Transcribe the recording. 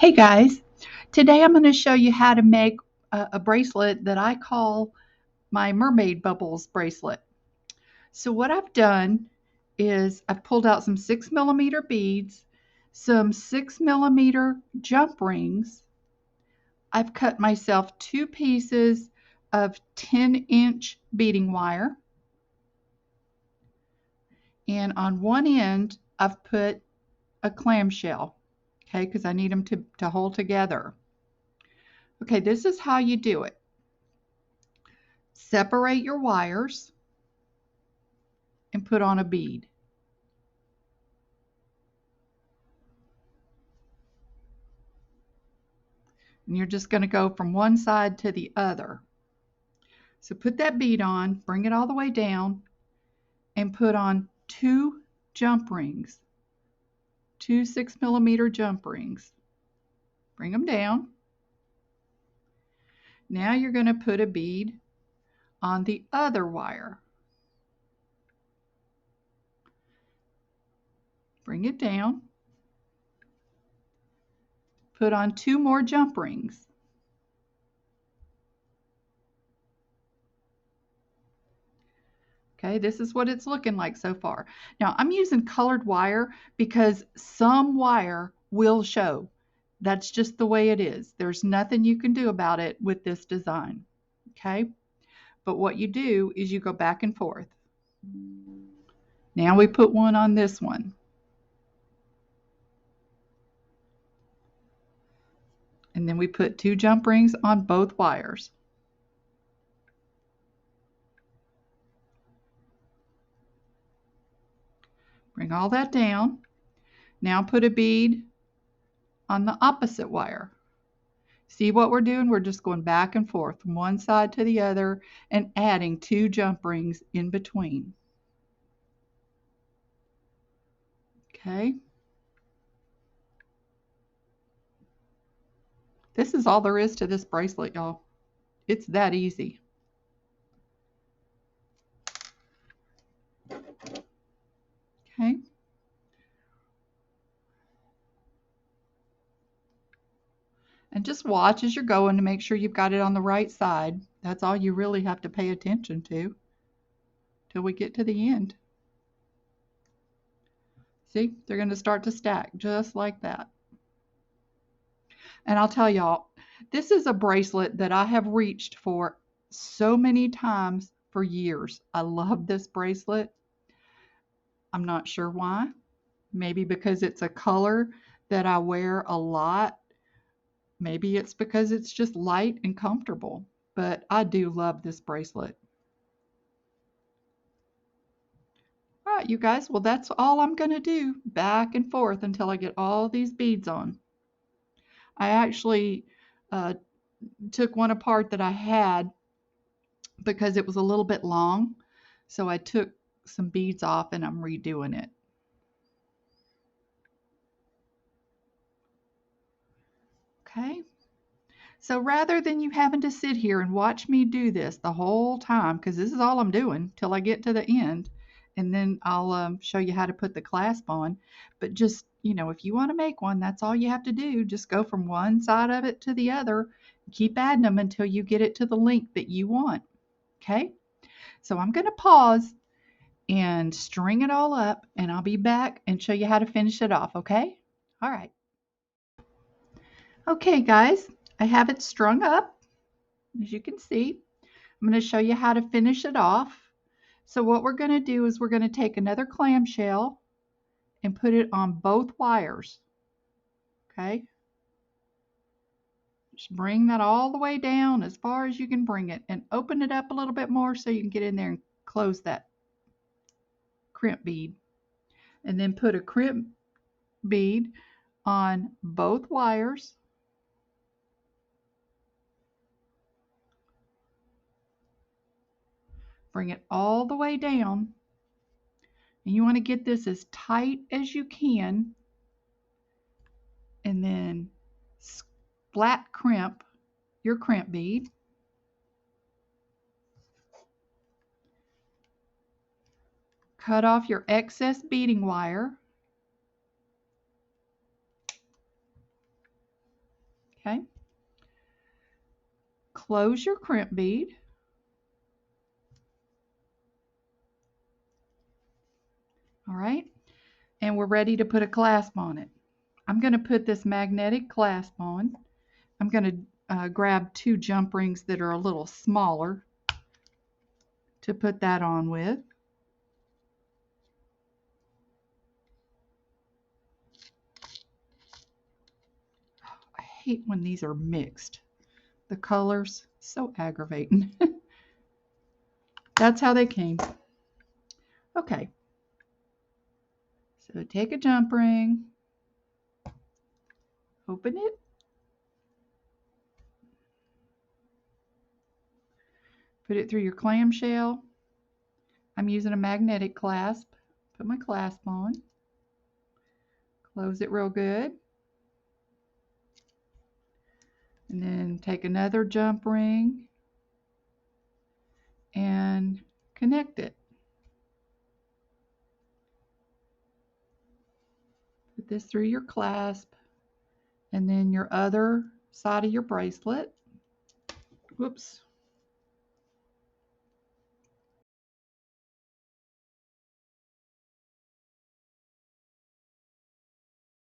Hey guys, today I'm going to show you how to make a bracelet that I call my Mermaid Bubbles bracelet. So what I've done is I've pulled out some 6mm beads, some 6mm jump rings. I've cut myself 2 pieces of 10-inch beading wire, and on one end I've put a clamshell, okay, because I need them to hold together. Okay, this is how you do it. Separate your wires and put on a bead. And you're just going to go from one side to the other. So put that bead on, bring it all the way down, and put on 2 jump rings, 2 6mm jump rings. Bring them down. Now you're going to put a bead on the other wire. Bring it down. Put on 2 more jump rings. Okay, this is what it's looking like so far. Now I'm using colored wire because some wire will show. That's just the way it is. There's nothing you can do about it with this design. Okay, but what you do is you go back and forth. Now we put one on this one. And then we put 2 jump rings on both wires. Bring all that down. Now put a bead on the opposite wire. See what we're doing? We're just going back and forth from one side to the other and adding 2 jump rings in between. Okay. This is all there is to this bracelet, y'all. It's that easy. Okay. And just watch as you're going to make sure you've got it on the right side. That's all you really have to pay attention to till we get to the end. See, they're going to start to stack just like that. And I'll tell y'all, this is a bracelet that I have reached for so many times for years. I love this bracelet. I'm not sure why. Maybe because it's a color that I wear a lot. Maybe it's because it's just light and comfortable, but I do love this bracelet. All right, you guys, well, that's all I'm going to do, back and forth until I get all these beads on. I actually took one apart that I had because it was a little bit long, so I took some beads off and I'm redoing it. Okay. So rather than you having to sit here and watch me do this the whole time, because this is all I'm doing till I get to the end, and then I'll show you how to put the clasp on. But just, if you want to make one, that's all you have to do. Just go from one side of it to the other. Keep adding them until you get it to the length that you want. Okay? So I'm going to pause and string it all up, and I'll be back and show you how to finish it off, okay? All right. Okay, guys, I have it strung up, as you can see. I'm going to show you how to finish it off. So what we're going to do is we're going to take another clamshell and put it on both wires. Okay? Just bring that all the way down as far as you can bring it and open it up a little bit more so you can get in there and close that crimp bead. And then put a crimp bead on both wires. Bring it all the way down. And you want to get this as tight as you can. And then flat crimp your crimp bead. Cut off your excess beading wire. Okay. Close your crimp bead. All right. And we're ready to put a clasp on it. I'm going to put this magnetic clasp on. I'm going to grab 2 jump rings that are a little smaller to put that on with. I hate when these are mixed. The colors, so aggravating. That's how they came. Okay. So take a jump ring, open it, put it through your clamshell. I'm using a magnetic clasp. Put my clasp on. Close it real good. And then take another jump ring and connect it. Put this through your clasp and then your other side of your bracelet. Whoops.